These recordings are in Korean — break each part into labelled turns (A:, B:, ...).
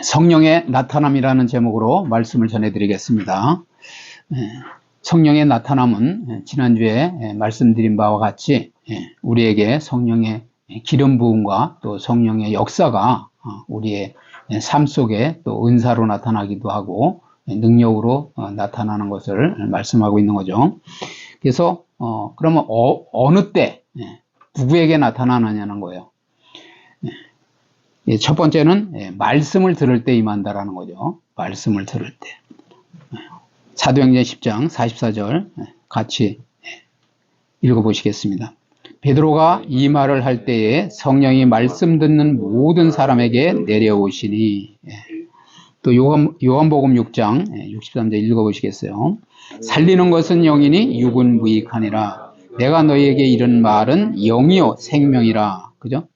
A: 성령의 나타남이라는 제목으로 말씀을 전해드리겠습니다. 성령의 나타남은 지난주에 말씀드린 바와 같이 우리에게 성령의 기름 부음과 또 성령의 역사가 우리의 삶 속에 또 은사로 나타나기도 하고 능력으로 나타나는 것을 말씀하고 있는 거죠. 그래서 그러면 어느 때 누구에게 나타나느냐는 거예요. 첫 번째는 말씀을 들을 때 임한다라는 거죠. 말씀을 들을 때. 사도행전 10장 44절 같이 읽어보시겠습니다. 베드로가 이 말을 할 때에 성령이 말씀 듣는 모든 사람에게 내려오시니. 또 요한복음 6장 63절 읽어보시겠어요. 살리는 것은 영이니 육은 무익하니라. 내가 너희에게 이른 말은 영이요 생명이라. 그죠?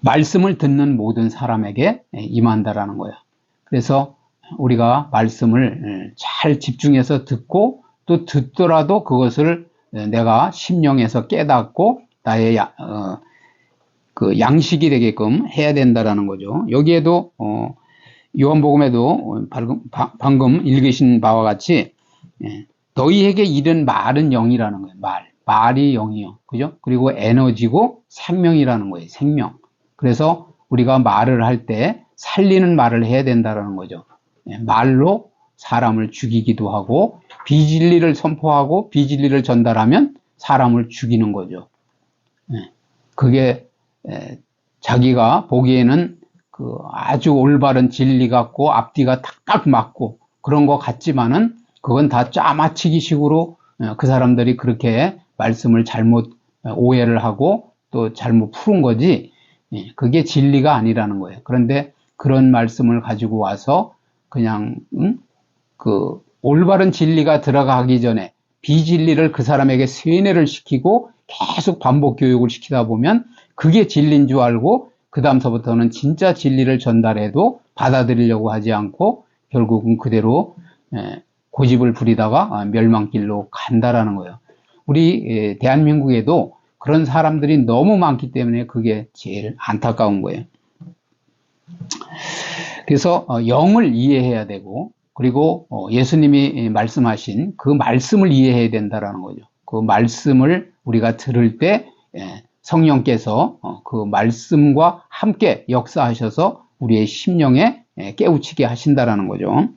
A: 말씀을 듣는 모든 사람에게 임한다라는 거예요. 그래서 우리가 말씀을 잘 집중해서 듣고 또 듣더라도 그것을 내가 심령에서 깨닫고 나의 그 양식이 되게끔 해야 된다라는 거죠. 여기에도 요한복음에도 방금 읽으신 바와 같이 너희에게 이른 말은 영이라는 거예요. 말이 영이요. 그죠? 그리고 에너지고 생명이라는 거예요. 생명. 그래서 우리가 말을 할 때 살리는 말을 해야 된다는 거죠. 말로 사람을 죽이기도 하고 비진리를 선포하고 비진리를 전달하면 사람을 죽이는 거죠. 그게 자기가 보기에는 그 아주 올바른 진리 같고 앞뒤가 탁탁 맞고 그런 것 같지만은 그건 다 짜맞추기식으로 그 사람들이 그렇게 말씀을 잘못 오해를 하고 또 잘못 푸는 거지 그게 진리가 아니라는 거예요. 그런데 그런 말씀을 가지고 와서 그냥 그 올바른 진리가 들어가기 전에 비진리를 그 사람에게 세뇌를 시키고 계속 반복 교육을 시키다 보면 그게 진리인 줄 알고 그 다음서부터는 진짜 진리를 전달해도 받아들이려고 하지 않고 결국은 그대로 고집을 부리다가 멸망길로 간다라는 거예요. 우리 대한민국에도 그런 사람들이 너무 많기 때문에 그게 제일 안타까운 거예요. 그래서 영을 이해해야 되고 그리고 예수님이 말씀하신 그 말씀을 이해해야 된다는 거죠. 그 말씀을 우리가 들을 때 성령께서 그 말씀과 함께 역사하셔서 우리의 심령에 깨우치게 하신다는 거죠.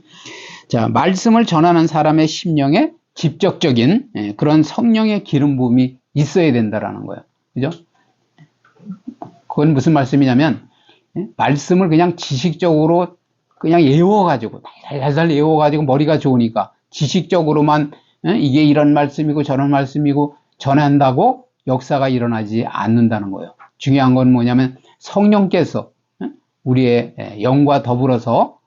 A: 자, 말씀을 전하는 사람의 심령에 직접적인 그런 성령의 기름 부음이 있어야 된다라는 거예요. 그죠? 그건 무슨 말씀이냐면 말씀을 그냥 지식적으로 그냥 외워가지고 달달 외워가지고 머리가 좋으니까 지식적으로만 이게 이런 말씀이고 저런 말씀이고 전한다고 역사가 일어나지 않는다는 거예요. 중요한 건 뭐냐면 성령께서 우리의 영과 더불어서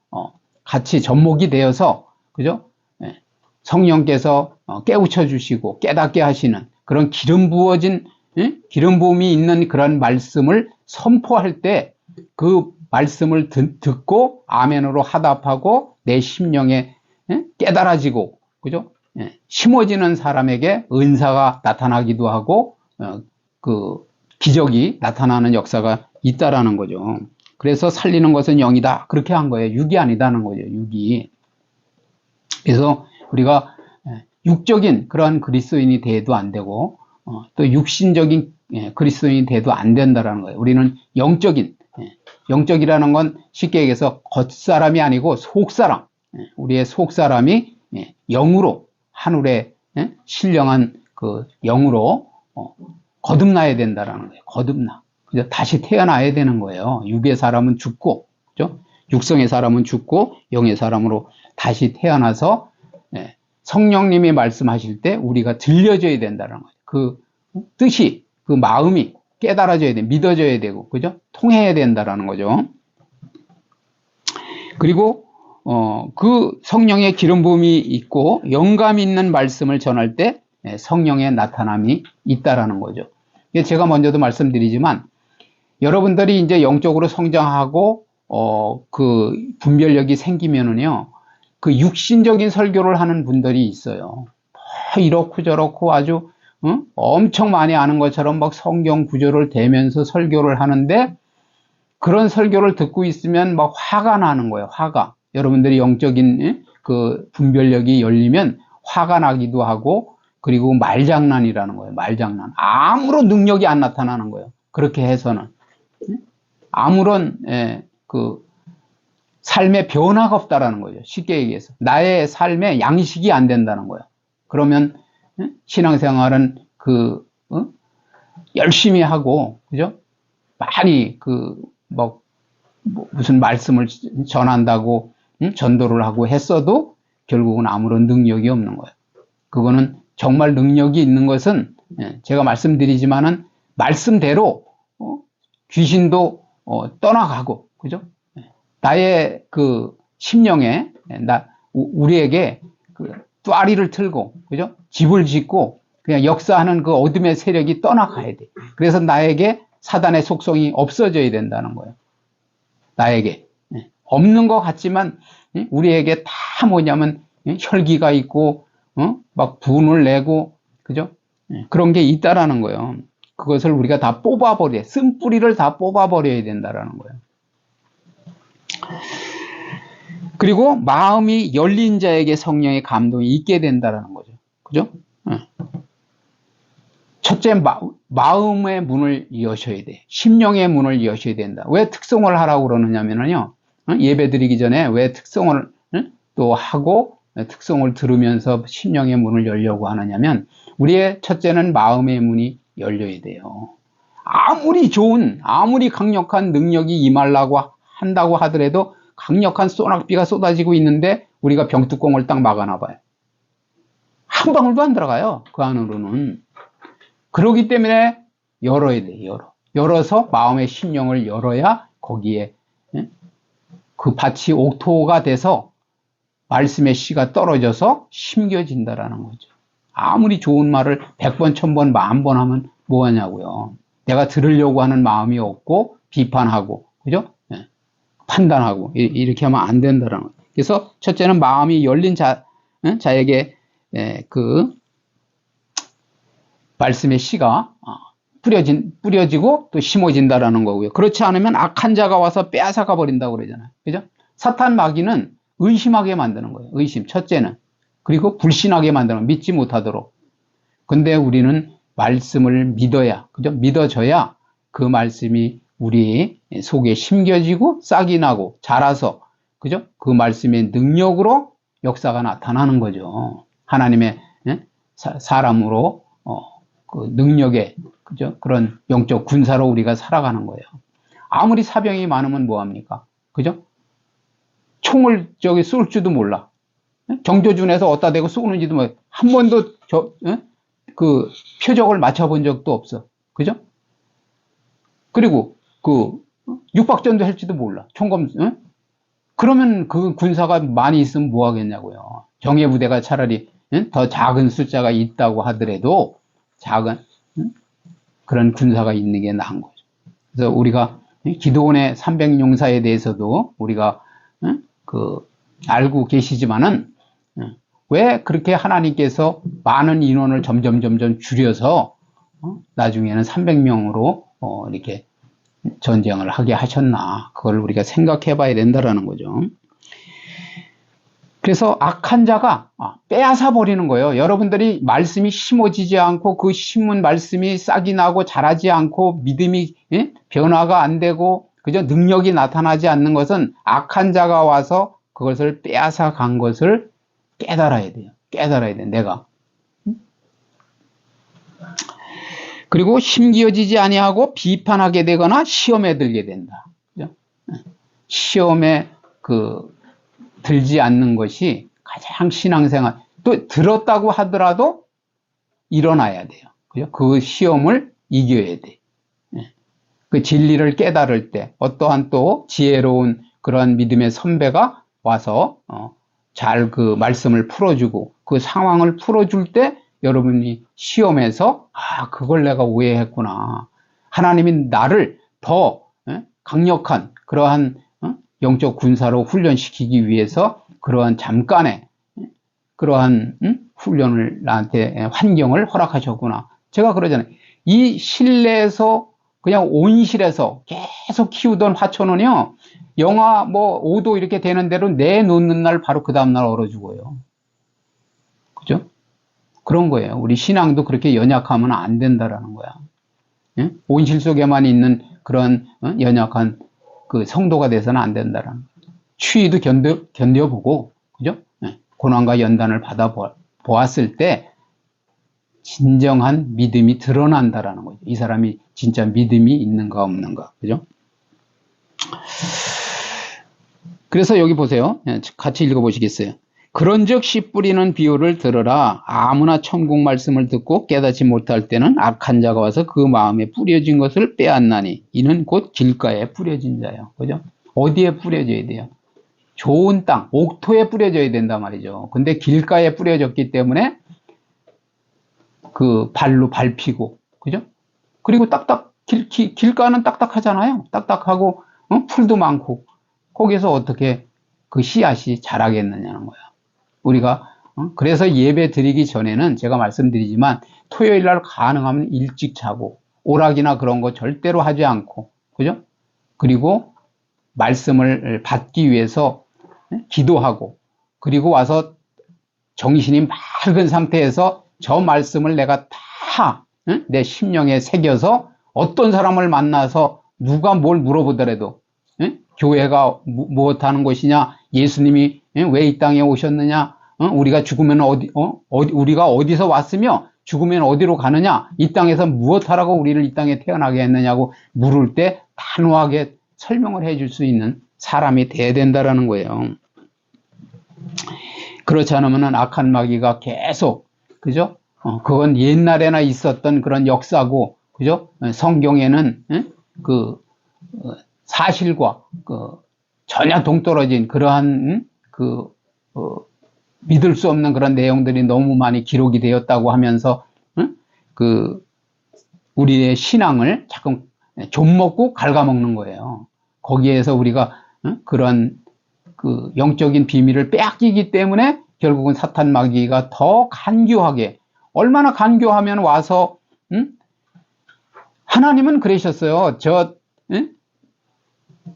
A: 같이 접목이 되어서 그죠? 성령께서 깨우쳐 주시고 깨닫게 하시는 그런 기름 부어진 기름 부음이 있는 그런 말씀을 선포할 때 그 말씀을 듣고 아멘으로 화답하고 내 심령에 깨달아지고 그죠? 심어지는 사람에게 은사가 나타나기도 하고 그 기적이 나타나는 역사가 있다라는 거죠. 그래서 살리는 것은 영이다 그렇게 한 거예요. 육이 아니다는 거죠. 육이. 그래서 우리가 육적인 그러한 그리스도인이 돼도 안 되고 또 육신적인 그리스도인이 돼도 안 된다라는 거예요. 우리는 영적이라는 건 쉽게 얘기해서 겉사람이 아니고 속사람, 우리의 속사람이 영으로 하늘에 신령한 그 영으로 거듭나야 된다라는 거예요. 거듭나. 그래서 다시 태어나야 되는 거예요. 육의 사람은 죽고, 그죠? 육성의 사람은 죽고 영의 사람으로 다시 태어나서 성령님이 말씀하실 때 우리가 들려줘야 된다는 거예요. 그 뜻이, 그 마음이 깨달아져야 돼, 믿어져야 되고, 그죠? 통해야 된다는 거죠. 그리고 그 성령의 기름 부음이 있고 영감 있는 말씀을 전할 때 성령의 나타남이 있다라는 거죠. 제가 먼저도 말씀드리지만 여러분들이 이제 영적으로 성장하고 그 분별력이 생기면은요. 그 육신적인 설교를 하는 분들이 있어요. 이렇고 저렇고 아주 엄청 많이 아는 것처럼 막 성경 구절을 대면서 설교를 하는데 그런 설교를 듣고 있으면 막 화가 나는 거예요. 화가. 여러분들이 영적인 그 분별력이 열리면 화가 나기도 하고, 그리고 말장난이라는 거예요. 말장난. 아무런 능력이 안 나타나는 거예요. 그렇게 해서는 아무런 그 삶의 변화가 없다라는 거죠. 쉽게 얘기해서 나의 삶에 양식이 안 된다는 거예요. 그러면 신앙생활은 열심히 하고, 그죠? 많이 무슨 말씀을 전한다고 전도를 하고 했어도 결국은 아무런 능력이 없는 거예요. 그거는 정말 능력이 있는 것은 제가 말씀드리지만은 말씀대로 귀신도 떠나가고, 그죠? 나의 그 심령에 우리에게 그 뚜아리를 틀고, 그죠? 집을 짓고 그냥 역사하는 그 어둠의 세력이 떠나가야 돼. 그래서 나에게 사단의 속성이 없어져야 된다는 거예요. 나에게 없는 것 같지만 우리에게 다 뭐냐면 혈기가 있고 막 분을 내고, 그죠? 그런 게 있다라는 거예요. 그것을 우리가 다 뽑아버려야, 쓴뿌리를 다 뽑아버려야 된다라는 거예요. 그리고 마음이 열린 자에게 성령의 감동이 있게 된다라는 거죠. 그죠? 첫째, 마음의 문을 여셔야 돼. 심령의 문을 여셔야 된다. 왜 특송을 하라고 그러느냐면요. 예배 드리기 전에 왜 특송을 또 하고 특송을 들으면서 심령의 문을 열려고 하느냐면, 우리의 첫째는 마음의 문이 열려야 돼요. 아무리 강력한 능력이 임하려고 한다고 하더라도 강력한 소낙비가 쏟아지고 있는데 우리가 병뚜껑을 딱 막아놔 봐요. 한 방울도 안 들어가요. 그 안으로는. 그러기 때문에 열어야 돼. 열어서 마음의 심령을 열어야 거기에 그 밭이 옥토가 돼서 말씀의 씨가 떨어져서 심겨진다라는 거죠. 아무리 좋은 말을 100번, 1000번, 10,000번 하면 뭐하냐고요. 내가 들으려고 하는 마음이 없고 비판하고, 그죠? 판단하고 이렇게 하면 안 된다라는 거예요. 그래서 첫째는 마음이 열린 자에게 그 말씀의 씨가 뿌려지고 또 심어진다라는 거고요. 그렇지 않으면 악한 자가 와서 빼앗아가 버린다고 그러잖아요. 그죠? 사탄 마귀는 의심하게 만드는 거예요. 의심, 첫째는. 그리고 불신하게 만드는 거예요. 믿지 못하도록. 근데 우리는 말씀을 믿어야, 그죠? 믿어져야 그 말씀이 우리 속에 심겨지고 싹이 나고 자라서, 그죠? 그 말씀의 능력으로 역사가 나타나는 거죠. 하나님의 사람으로 그 능력의, 그죠? 그런 영적 군사로 우리가 살아가는 거예요. 아무리 사병이 많으면 뭐합니까? 그죠? 총을 쏠 줄도 몰라. 경조준에서 어디다 대고 쏘는지도 뭐 한 번도 그 표적을 맞춰본 적도 없어. 그죠? 그리고 그 육박전도 할지도 몰라. 총검. 그러면 그 군사가 많이 있으면 뭐 하겠냐고요. 정예부대가 차라리 더 작은 숫자가 있다고 하더라도 작은 그런 군사가 있는 게 나은 거죠. 그래서 우리가 기도원의 300용사에 대해서도 우리가 알고 계시지만은 왜 그렇게 하나님께서 많은 인원을 점점 줄여서 나중에는 300명으로 이렇게 전쟁을 하게 하셨나, 그걸 우리가 생각해 봐야 된다라는 거죠. 그래서 악한 자가 빼앗아 버리는 거예요. 여러분들이 말씀이 심어지지 않고 그 심은 말씀이 싹이 나고 자라지 않고 믿음이 변화가 안 되고, 그저 능력이 나타나지 않는 것은 악한 자가 와서 그것을 빼앗아 간 것을 깨달아야 돼요. 깨달아야 돼, 내가. 그리고 심기어지지 아니하고 비판하게 되거나 시험에 들게 된다. 그죠? 시험에 들지 않는 것이 가장 신앙생활, 또 들었다고 하더라도 일어나야 돼요. 그죠? 그 시험을 이겨야 돼. 그 진리를 깨달을 때 어떠한 또 지혜로운 그런 믿음의 선배가 와서 잘 그 말씀을 풀어주고 그 상황을 풀어줄 때 여러분이 시험에서 그걸 내가 오해했구나. 하나님이 나를 더 강력한 그러한 영적 군사로 훈련시키기 위해서 그러한 잠깐의 그러한 훈련을 나한테 환경을 허락하셨구나. 제가 그러잖아요. 이 실내에서 그냥 온실에서 계속 키우던 화초는요, 영하 뭐 5도 이렇게 되는 대로 내놓는 날 바로 그 다음날 얼어 죽어요. 그죠? 그런 거예요. 우리 신앙도 그렇게 연약하면 안 된다라는 거야. 예? 온실 속에만 있는 그런 연약한 그 성도가 돼서는 안 된다라는 거야. 추위도 견뎌보고, 그죠? 예. 고난과 연단을 받아보았을 때 진정한 믿음이 드러난다라는 거죠. 이 사람이 진짜 믿음이 있는가 없는가, 그죠? 그래서 여기 보세요. 같이 읽어보시겠어요? 그런즉 씨 뿌리는 비유를 들으라. 아무나 천국 말씀을 듣고 깨닫지 못할 때는 악한 자가 와서 그 마음에 뿌려진 것을 빼앗나니 이는 곧 길가에 뿌려진 자예요. 그죠? 어디에 뿌려져야 돼요? 좋은 땅, 옥토에 뿌려져야 된단 말이죠. 근데 길가에 뿌려졌기 때문에 그 발로 밟히고, 그죠? 그리고 길가는 딱딱하잖아요. 딱딱하고, 풀도 많고, 거기서 어떻게 그 씨앗이 자라겠느냐는 거야. 우리가, 그래서 예배 드리기 전에는 제가 말씀드리지만, 토요일 날 가능하면 일찍 자고, 오락이나 그런 거 절대로 하지 않고, 그죠? 그리고 말씀을 받기 위해서 기도하고, 그리고 와서 정신이 맑은 상태에서 저 말씀을 내가 다 내 심령에 새겨서 어떤 사람을 만나서 누가 뭘 물어보더라도 교회가 무엇하는 곳이냐, 예수님이 왜 이 땅에 오셨느냐, 우리가 죽으면 우리가 어디서 왔으며 죽으면 어디로 가느냐, 이 땅에서 무엇하라고 우리를 이 땅에 태어나게 했느냐고 물을 때 단호하게 설명을 해줄 수 있는 사람이 돼야 된다라는 거예요. 그렇지 않으면 악한 마귀가 계속, 그죠? 그건 옛날에나 있었던 그런 역사고, 그죠? 성경에는 그 사실과 그 전혀 동떨어진 그러한 믿을 수 없는 그런 내용들이 너무 많이 기록이 되었다고 하면서 그 우리의 신앙을 자꾸 좀먹고 갉아먹는 거예요. 거기에서 우리가 그런 그 영적인 비밀을 빼앗기기 때문에 결국은 사탄 마귀가 더 간교하게, 얼마나 간교하면 와서 하나님은 그러셨어요.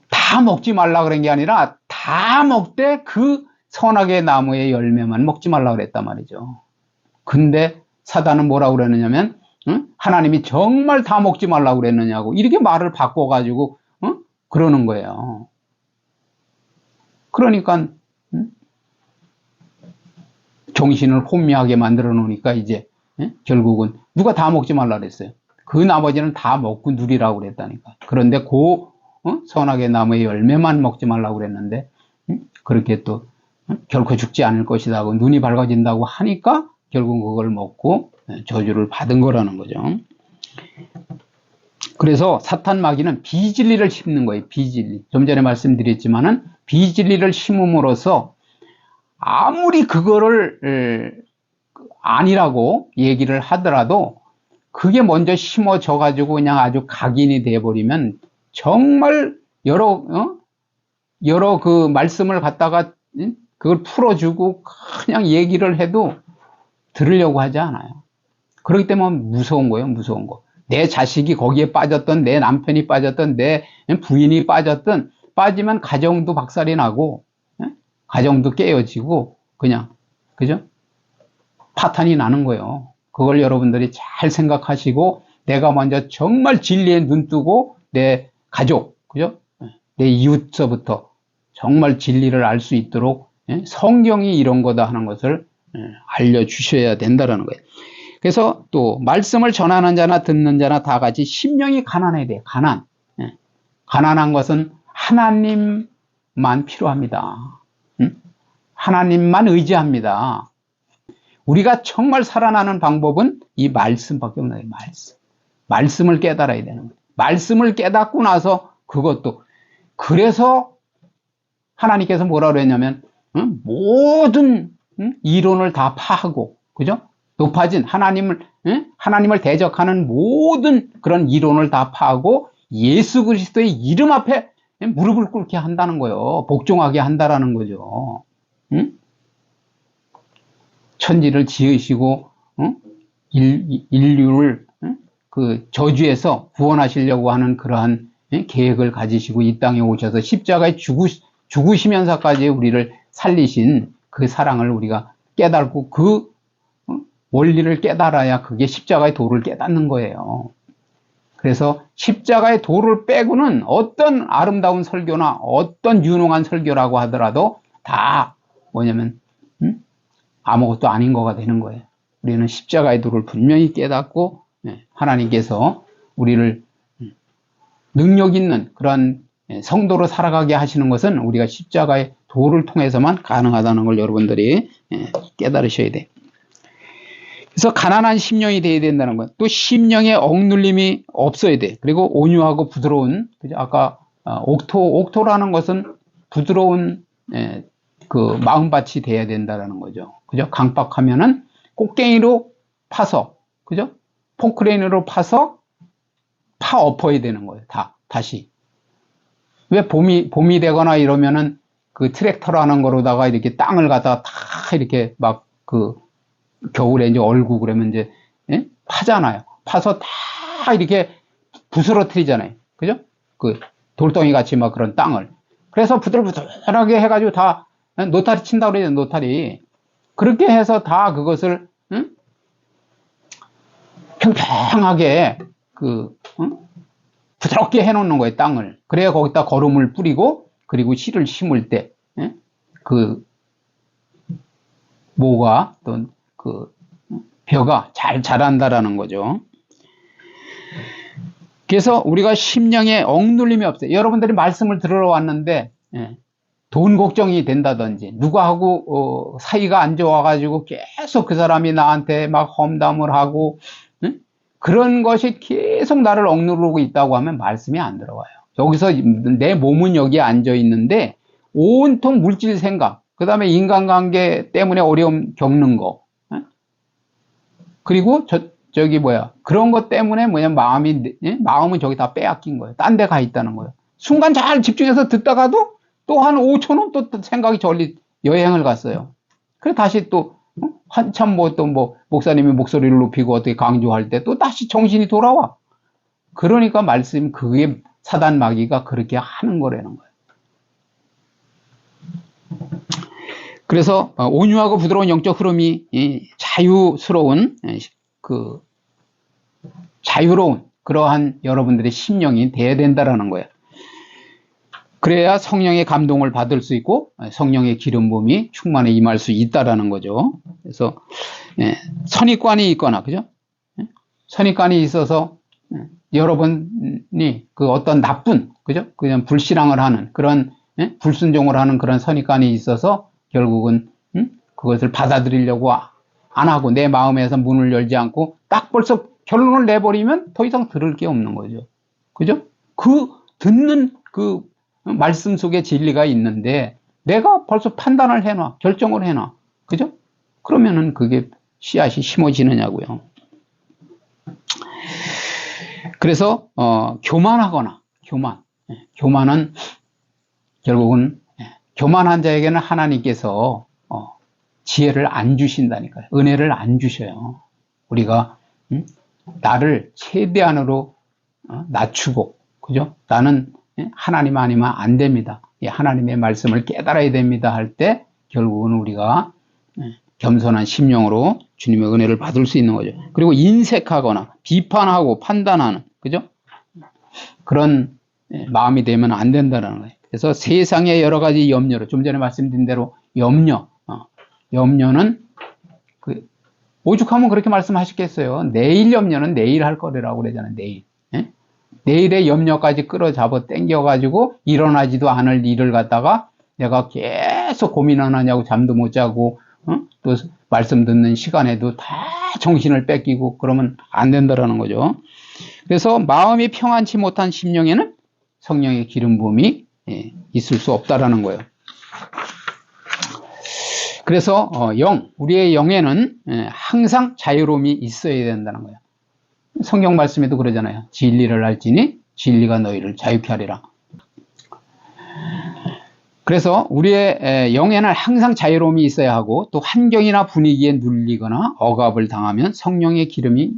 A: 다 먹지 말라 그런 게 아니라 다 먹되 그 선악의 나무의 열매만 먹지 말라 그랬단 말이죠. 근데 사단은 뭐라고 그랬느냐면 하나님이 정말 다 먹지 말라고 그랬느냐고 이렇게 말을 바꿔가지고 그러는 거예요. 그러니까 정신을 혼미하게 만들어 놓으니까 이제 결국은 누가 다 먹지 말라 그랬어요. 그 나머지는 다 먹고 누리라고 그랬다니까. 그런데 선악의 나무의 열매만 먹지 말라고 그랬는데 그렇게 또 결코 죽지 않을 것이다 하고 눈이 밝아진다고 하니까 결국 그걸 먹고 저주를 받은 거라는 거죠. 그래서 사탄 마귀는 비진리를 심는 거예요. 비진리. 좀 전에 말씀드렸지만은 비진리를 심음으로써 아무리 그거를 아니라고 얘기를 하더라도 그게 먼저 심어져 가지고 그냥 아주 각인이 돼버리면 정말 여러 그 말씀을 갖다가 그걸 풀어주고 그냥 얘기를 해도 들으려고 하지 않아요. 그렇기 때문에 무서운 거예요. 무서운 거. 내 자식이 거기에 빠졌던, 내 남편이 빠졌던, 내 부인이 빠지면 가정도 박살이 나고 가정도 깨어지고 그냥, 그죠? 파탄이 나는 거예요. 그걸 여러분들이 잘 생각하시고 내가 먼저 정말 진리에 눈 뜨고 내 가족, 그죠? 내 이웃서부터 정말 진리를 알 수 있도록 성경이 이런 거다 하는 것을 알려주셔야 된다는 거예요. 그래서 또 말씀을 전하는 자나 듣는 자나 다 같이 심령이 가난해야 돼요. 가난한 것은 하나님만 필요합니다. 하나님만 의지합니다. 우리가 정말 살아나는 방법은 이 말씀밖에 없는 거예요. 말씀을 깨달아야 되는 거예요. 말씀을 깨닫고 나서 그것도 그래서 하나님께서 뭐라 그랬냐면 모든 이론을 다 파하고, 그죠? 높아진 하나님을 대적하는 모든 그런 이론을 다 파하고 예수 그리스도의 이름 앞에 무릎을 꿇게 한다는 거예요. 복종하게 한다라는 거죠. 천지를 지으시고 인류를 그 저주에서 구원하시려고 하는 그러한 계획을 가지시고 이 땅에 오셔서 십자가에 죽으시면서까지 우리를 살리신 그 사랑을 우리가 깨달고 그 원리를 깨달아야 그게 십자가의 도를 깨닫는 거예요. 그래서 십자가의 도를 빼고는 어떤 아름다운 설교나 어떤 유능한 설교라고 하더라도 다 뭐냐면 아무것도 아닌 거가 되는 거예요. 우리는 십자가의 도를 분명히 깨닫고 하나님께서 우리를 능력 있는 그런 성도로 살아가게 하시는 것은 우리가 십자가의 도를 통해서만 가능하다는 걸 여러분들이 깨달으셔야 돼요. 그래서 가난한 심령이 되어야 된다는 것. 또 심령에 억눌림이 없어야 돼. 그리고 온유하고 부드러운, 그죠? 아까 옥토라는 것은 부드러운 그 마음밭이 돼야 된다는 거죠. 그죠? 강박하면은 꽃갱이로 파서, 그죠? 포크레인으로 파서 엎어야 되는 거예요. 다시. 왜 봄이 되거나 이러면은 그 트랙터라는 거로다가 이렇게 땅을 갖다가 다 이렇게 막 그 겨울에 이제 얼고 그러면 이제 파잖아요. 파서 다 이렇게 부스러뜨리잖아요. 그죠? 그 돌덩이 같이 막 그런 땅을. 그래서 부들부들하게 해가지고 다 노타리 친다고 그래요. 노타리. 그렇게 해서 다 그것을 평평하게 부드럽게 해놓는 거예요. 땅을. 그래야 거기다 거름을 뿌리고 그리고 씨를 심을 때 그 모가 또 그 벼가 잘 자란다라는 거죠. 그래서 우리가 심령에 억눌림이 없어요. 여러분들이 말씀을 들으러 왔는데 돈 걱정이 된다든지 누구하고 사이가 안 좋아가지고 계속 그 사람이 나한테 막 험담을 하고 그런 것이 계속 나를 억누르고 있다고 하면 말씀이 안 들어와요. 여기서 내 몸은 여기에 앉아 있는데 온통 물질 생각, 그 다음에 인간관계 때문에 어려움 겪는 거, 그리고 그런 것 때문에 마음은 저기 다 빼앗긴 거예요. 딴 데 가 있다는 거예요. 순간 잘 집중해서 듣다가도 또 한 5초는 또 생각이 저리 여행을 갔어요. 그래 다시 또 한참 목사님이 목소리를 높이고 어떻게 강조할 때 또 다시 정신이 돌아와. 그러니까 그게 사단 마귀가 그렇게 하는 거라는 거예요. 그래서 온유하고 부드러운 영적 흐름이 자유스러운 자유로운 그러한 여러분들의 심령이 돼야 된다라는 거예요. 그래야 성령의 감동을 받을 수 있고 성령의 기름 부음이 충만히 임할 수 있다라는 거죠. 그래서 선입관이 있거나, 그죠? 선입관이 있어서 여러분이 그 어떤 나쁜, 그죠? 그냥 불신앙을 하는 그런 불순종을 하는 그런 선입관이 있어서 결국은 그것을 받아들이려고 안 하고 내 마음에서 문을 열지 않고 딱 벌써 결론을 내버리면 더 이상 들을 게 없는 거죠. 그죠? 듣는 그 말씀 속에 진리가 있는데 내가 벌써 판단을 해놔, 결정을 해놔. 그죠? 그러면은 그게 씨앗이 심어지느냐고요. 그래서 교만은 결국은 교만한 자에게는 하나님께서 지혜를 안 주신다니까요. 은혜를 안 주셔요. 우리가 나를 최대한으로 낮추고, 그죠? 나는 하나님 아니면 안 됩니다. 하나님의 말씀을 깨달아야 됩니다 할 때 결국은 우리가 겸손한 심령으로 주님의 은혜를 받을 수 있는 거죠. 그리고 인색하거나 비판하고 판단하는, 그죠? 그런 마음이 되면 안 된다는 거예요. 그래서 세상의 여러 가지 염려로, 좀 전에 말씀드린 대로 염려는 오죽하면 그렇게 말씀하셨겠어요. 내일 염려는 내일 할 거라고 그러잖아요. 내일의 염려까지 끌어잡아 당겨가지고 일어나지도 않을 일을 갖다가 내가 계속 고민 안 하냐고 잠도 못 자고 또 말씀 듣는 시간에도 다 정신을 뺏기고 그러면 안 된다라는 거죠. 그래서 마음이 평안치 못한 심령에는 성령의 기름 부음이 있을 수 없다라는 거예요. 그래서 우리의 영에는 항상 자유로움이 있어야 된다는 거예요. 성경 말씀에도 그러잖아요. 진리를 알지니 진리가 너희를 자유케 하리라. 그래서 우리의 영에는 항상 자유로움이 있어야 하고 또 환경이나 분위기에 눌리거나 억압을 당하면 성령의 기름이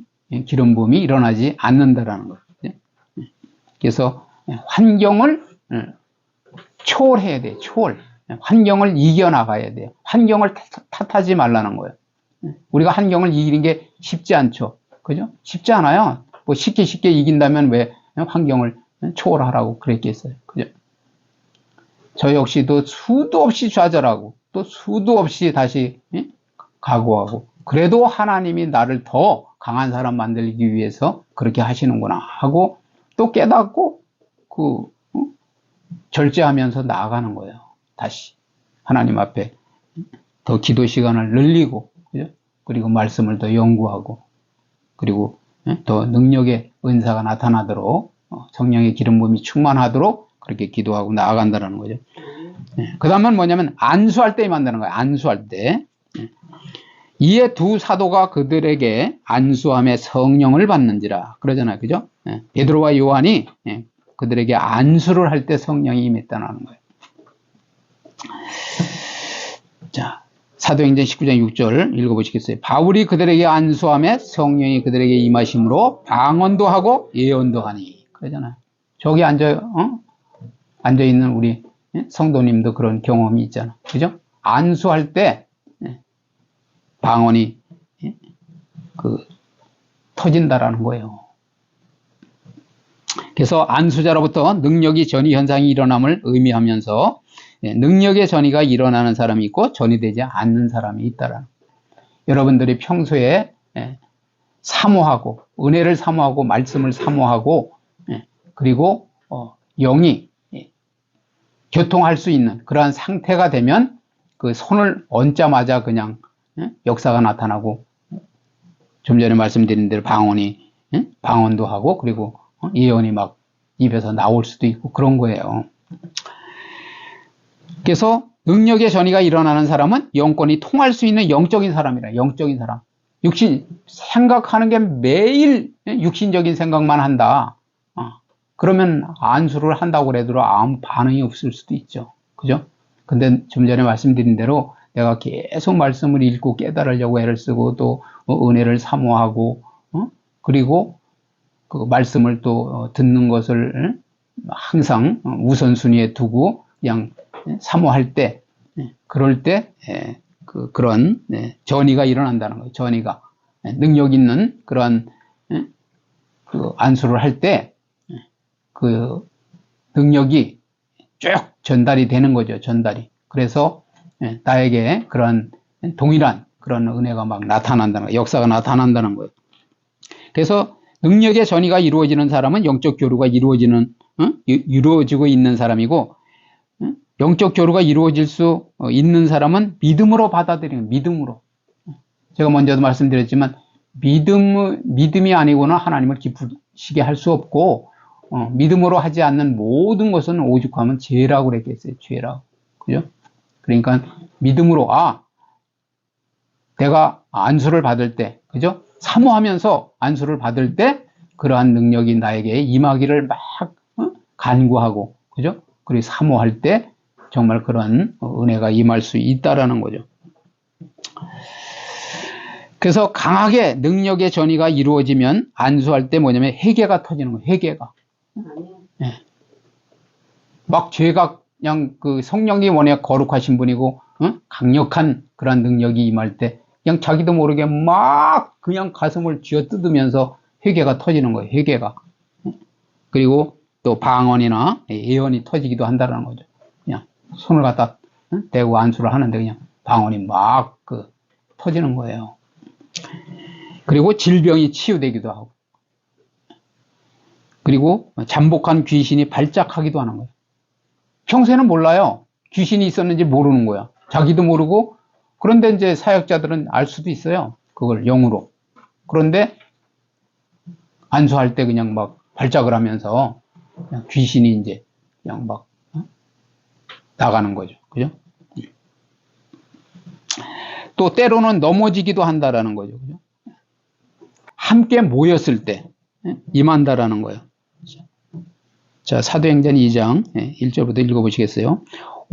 A: 기름 부음이 일어나지 않는다라는 거예요. 그래서 환경을 초월해야 돼요. 초월. 환경을 이겨나가야 돼요. 환경을 탓하지 말라는 거예요. 우리가 환경을 이기는 게 쉽지 않죠. 그죠? 쉽지 않아요. 뭐 쉽게 이긴다면 왜 환경을 초월하라고 그랬겠어요. 그죠? 저 역시도 수도 없이 좌절하고 또 수도 없이 다시 각오하고 그래도 하나님이 나를 더 강한 사람 만들기 위해서 그렇게 하시는구나 하고 또 깨닫고 절제하면서 나아가는 거예요. 다시 하나님 앞에 더 기도 시간을 늘리고 그죠? 그리고 말씀을 더 연구하고 그리고 더 능력의 은사가 나타나도록 성령의 기름 부음이 충만하도록 그렇게 기도하고 나아간다는 거죠. 그 다음은 뭐냐면 안수할 때 만드는 거예요. 안수할 때. 이에 두 사도가 그들에게 안수함에 성령을 받는지라 그러잖아요. 그죠? 베드로와 요한이 그들에게 안수를 할 때 성령이 임했다는 거예요. 자, 사도행전 19장 6절 읽어보시겠어요? 바울이 그들에게 안수함에 성령이 그들에게 임하심으로 방언도 하고 예언도 하니 그러잖아요. 저기 앉아있는 우리 성도님도 그런 경험이 있잖아. 그죠? 안수할 때 방언이 터진다라는 거예요. 그래서 안수자로부터 능력이 전이 현상이 일어남을 의미하면서 능력의 전이가 일어나는 사람이 있고 전이되지 않는 사람이 있다라는 여러분들이 평소에 사모하고 은혜를 사모하고 말씀을 사모하고 그리고 영이 교통할 수 있는 그러한 상태가 되면 그 손을 얹자마자 그냥 역사가 나타나고 좀 전에 말씀드린 대로 방언도 하고 그리고 예언이 막 입에서 나올 수도 있고 그런 거예요. 그래서 능력의 전이가 일어나는 사람은 영권이 통할 수 있는 영적인 사람이라. 영적인 사람. 생각하는 게 매일 육신적인 생각만 한다. 그러면 안수를 한다고 그래도 아무 반응이 없을 수도 있죠. 그죠? 근데 좀 전에 말씀드린 대로 내가 계속 말씀을 읽고 깨달으려고 애를 쓰고 또 은혜를 사모하고 그리고 그 말씀을 또 듣는 것을 항상 우선순위에 두고 그냥 사모할 때 그럴 때 그런 전이가 일어난다는 거예요. 전이가 능력 있는 그런 그 안수를 할 때 그 능력이 쭉 전달이 되는 거죠. 전달이. 그래서 나에게 그런 동일한 그런 은혜가 막 나타난다는 거예요. 역사가 나타난다는 거예요. 그래서 능력의 전이가 이루어지는 사람은 영적 교류가 이루어지고 있는 사람이고 영적 교류가 이루어질 수 있는 사람은 믿음으로 받아들이는 믿음으로. 제가 먼저도 말씀드렸지만 믿음이 아니고는 하나님을 기쁘시게 할 수 없고 믿음으로 하지 않는 모든 것은 오죽하면 죄라고 그랬겠어요. 죄라고. 그죠? 그러니까 믿음으로 내가 안수를 받을 때 그죠? 사모하면서 안수를 받을 때 그러한 능력이 나에게 임하기를 막 간구하고 그죠? 그리고 사모할 때 정말 그런 은혜가 임할 수 있다라는 거죠. 그래서 강하게 능력의 전이가 이루어지면 안수할 때 뭐냐면 회개가 터지는 거예요. 회개가. 막 죄가 그냥 그 성령이 워낙 거룩하신 분이고 강력한 그런 능력이 임할 때 그냥 자기도 모르게 막 그냥 가슴을 쥐어뜯으면서 회개가 터지는 거예요. 회개가. 그리고 또 방언이나 예언이 터지기도 한다는 거죠. 그냥 손을 갖다 대고 안수를 하는데 그냥 방언이 막 터지는 거예요. 그리고 질병이 치유되기도 하고 그리고 잠복한 귀신이 발작하기도 하는 거예요. 평소에는 몰라요. 귀신이 있었는지 모르는 거야. 자기도 모르고 그런데 이제 사역자들은 알 수도 있어요. 그걸 영으로. 그런데 안수할 때 그냥 막 발작을 하면서 그냥 귀신이 이제 그냥 막 나가는 거죠. 그죠? 또 때로는 넘어지기도 한다라는 거죠. 그죠? 함께 모였을 때 임한다라는 거예요. 자, 사도행전 2장 1절부터 읽어보시겠어요?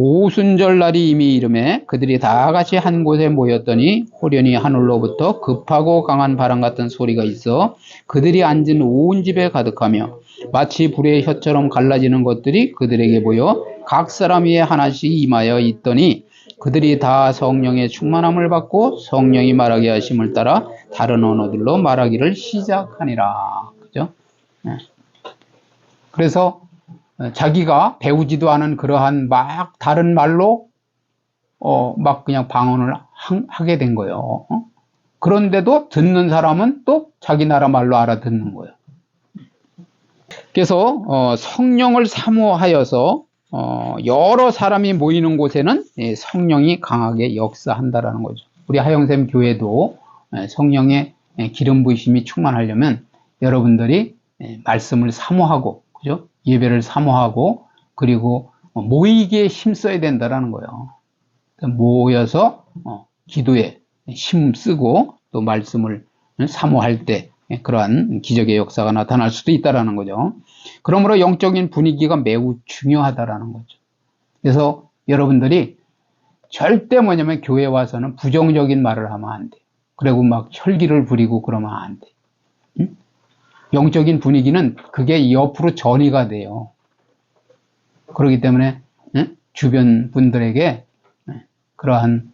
A: 오순절 날이 이미 이름에 그들이 다 같이 한 곳에 모였더니 호련히 하늘로부터 급하고 강한 바람 같은 소리가 있어 그들이 앉은 온 집에 가득하며 마치 불의 혀처럼 갈라지는 것들이 그들에게 보여 각 사람 위에 하나씩 임하여 있더니 그들이 다 성령의 충만함을 받고 성령이 말하게 하심을 따라 다른 언어들로 말하기를 시작하니라. 그죠? 그래서 자기가 배우지도 않은 그러한 막 다른 말로 막 그냥 방언을 하게 된 거예요. 그런데도 듣는 사람은 또 자기 나라 말로 알아듣는 거예요. 그래서 성령을 사모하여서 여러 사람이 모이는 곳에는 성령이 강하게 역사한다라는 거죠. 우리 하영샘 교회도 성령의 기름 부으심이 충만하려면 여러분들이 말씀을 사모하고, 그죠? 예배를 사모하고, 그리고 모이기에 힘써야 된다라는 거예요. 모여서 기도에 힘쓰고 또 말씀을 사모할 때 그러한 기적의 역사가 나타날 수도 있다라는 거죠. 그러므로 영적인 분위기가 매우 중요하다라는 거죠. 그래서 여러분들이 절대 뭐냐면 교회 와서는 부정적인 말을 하면 안 돼. 그리고 막 혈기를 부리고 그러면 안 돼. 응? 영적인 분위기는 그게 옆으로 전이가 돼요. 그렇기 때문에 주변 분들에게 그러한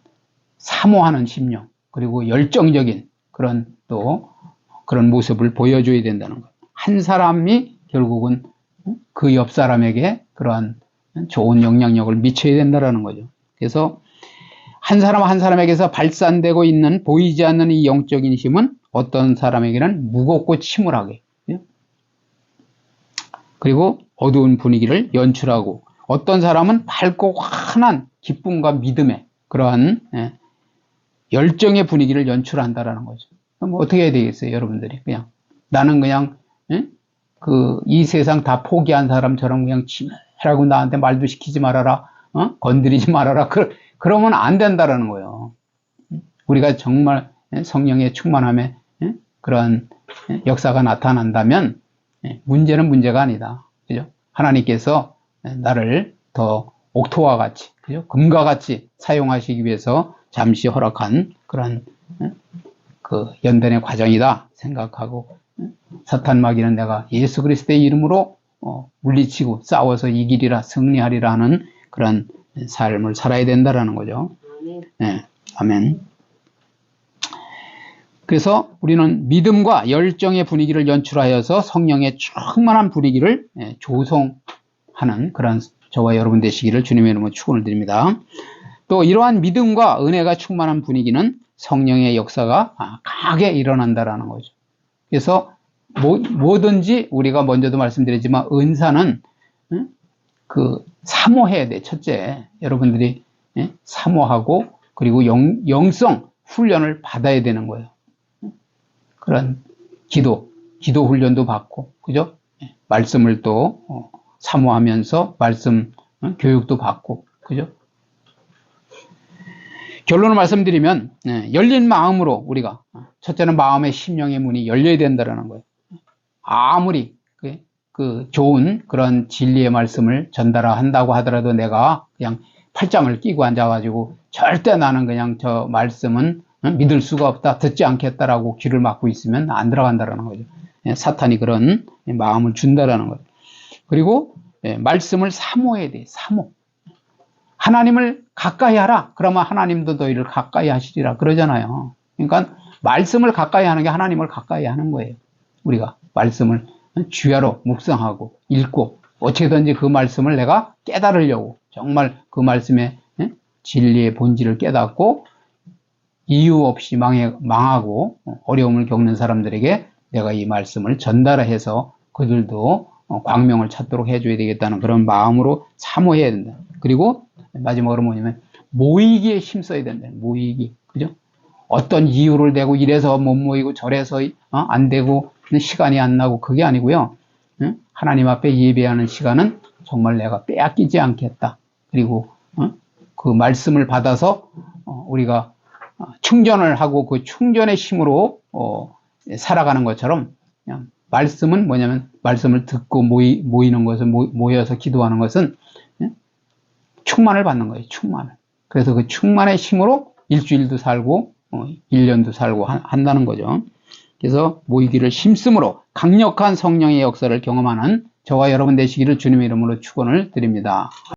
A: 사모하는 심령, 그리고 열정적인 그런 또 그런 모습을 보여줘야 된다는 것. 한 사람이 결국은 그 옆 사람에게 그러한 좋은 영향력을 미쳐야 된다는 거죠. 그래서 한 사람 한 사람에게서 발산되고 있는 보이지 않는 이 영적인 힘은 어떤 사람에게는 무겁고 침울하게, 그리고 어두운 분위기를 연출하고, 어떤 사람은 밝고 환한 기쁨과 믿음의 그러한 열정의 분위기를 연출한다라는 거죠. 그럼 어떻게 해야 되겠어요, 여러분들이? 그냥 나는 그냥 이 세상 다 포기한 사람처럼 그냥 치밀하고 나한테 말도 시키지 말아라, 건드리지 말아라. 그러면 안 된다라는 거예요. 우리가 정말 성령의 충만함에 그러한 역사가 나타난다면 문제는 문제가 아니다. 그죠? 하나님께서 나를 더 옥토와 같이, 그죠? 금과 같이 사용하시기 위해서 잠시 허락한 그런 그 연단의 과정이다 생각하고, 사탄 마귀는 내가 예수 그리스도의 이름으로 물리치고 싸워서 이기리라, 승리하리라 하는 그런 삶을 살아야 된다라는 거죠. 네, 아멘. 그래서 우리는 믿음과 열정의 분위기를 연출하여서 성령의 충만한 분위기를 조성하는 그런 저와 여러분 되시기를 주님의 이름으로 축원을 드립니다. 또 이러한 믿음과 은혜가 충만한 분위기는 성령의 역사가 강하게 일어난다라는 거죠. 그래서 뭐든지 우리가 먼저도 말씀드렸지만 은사는 그 사모해야 돼. 첫째, 여러분들이 사모하고 그리고 영성 훈련을 받아야 되는 거예요. 그런 기도 훈련도 받고, 그죠? 말씀을 또 사모하면서 말씀 교육도 받고, 그죠? 결론을 말씀드리면 열린 마음으로 우리가, 첫째는 마음의 심령의 문이 열려야 된다는 거예요. 아무리 그 좋은 그런 진리의 말씀을 전달한다고 하더라도 내가 그냥 팔짱을 끼고 앉아가지고 절대 나는 그냥 저 말씀은 믿을 수가 없다, 듣지 않겠다라고 귀를 막고 있으면 안 들어간다라는 거죠. 사탄이 그런 마음을 준다라는 거예요. 그리고 말씀을 사모해야 돼. 사모. 하나님을 가까이 하라. 그러면 하나님도 너희를 가까이 하시리라 그러잖아요. 그러니까 말씀을 가까이 하는 게 하나님을 가까이 하는 거예요. 우리가 말씀을 주야로 묵상하고 읽고 어찌든지 그 말씀을 내가 깨달으려고, 정말 그 말씀의 진리의 본질을 깨닫고 이유 없이 망하고 어려움을 겪는 사람들에게 내가 이 말씀을 전달해서 그들도 광명을 찾도록 해줘야 되겠다는 그런 마음으로 사모해야 된다. 그리고 마지막으로 뭐냐면 모이기에 힘써야 된다. 모이기, 그죠? 어떤 이유를 대고 이래서 못 모이고 저래서 안 되고 시간이 안 나고 그게 아니고요. 하나님 앞에 예배하는 시간은 정말 내가 빼앗기지 않겠다. 그리고 그 말씀을 받아서 우리가 충전을 하고 그 충전의 힘으로 살아가는 것처럼, 그냥 말씀은 뭐냐면 말씀을 듣고 모이는 것은, 모여서 기도하는 것은 충만을 받는 거예요. 충만을. 그래서 그 충만의 힘으로 일주일도 살고 1년도 살고 한다는 거죠. 그래서 모이기를 힘쓰므로 강력한 성령의 역사를 경험하는 저와 여러분 되시기를 주님의 이름으로 축원을 드립니다.